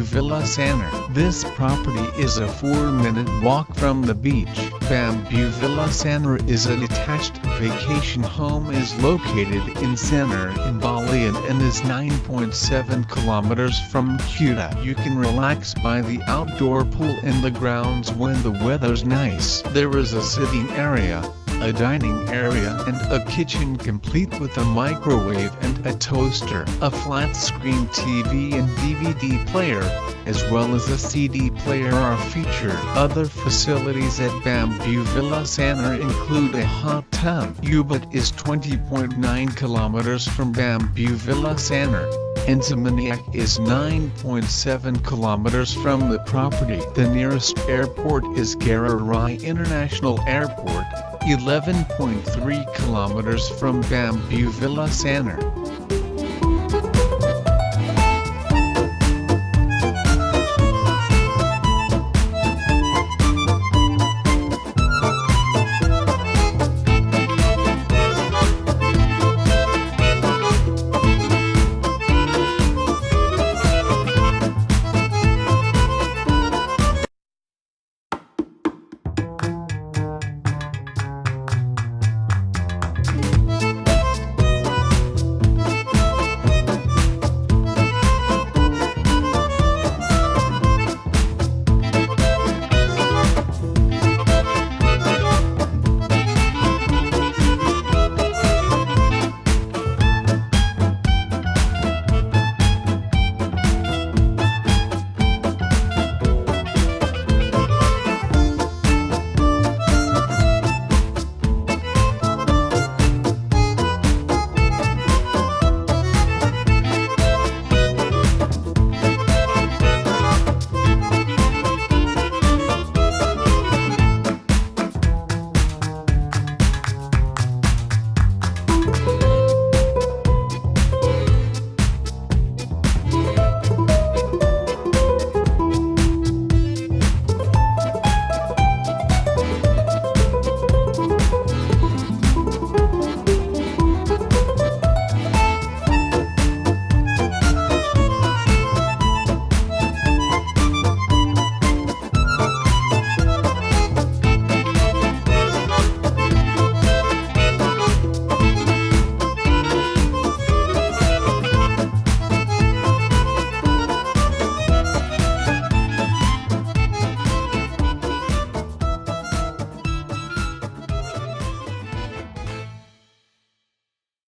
Villa Sanur. This property is a 4-minute walk from the beach. Bambu Villa Sanur is a detached vacation home is located in Sanur in Bali and is 9.7 kilometers from Kuta. You can relax by the outdoor pool in the grounds when the weather's nice. There is a sitting area, a dining area and a kitchen complete with a microwave and a toaster. A flat-screen TV and DVD player, as well as a CD player are featured. Other facilities at Bambu Villa Sanur include a hot tub. U-Boat is 20.9 kilometers from Bambu Villa Sanur, and Seminyak is 9.7 kilometers from the property. The nearest airport is Ngurah International Airport, 11.3 kilometers from Bambu Villa Sanur.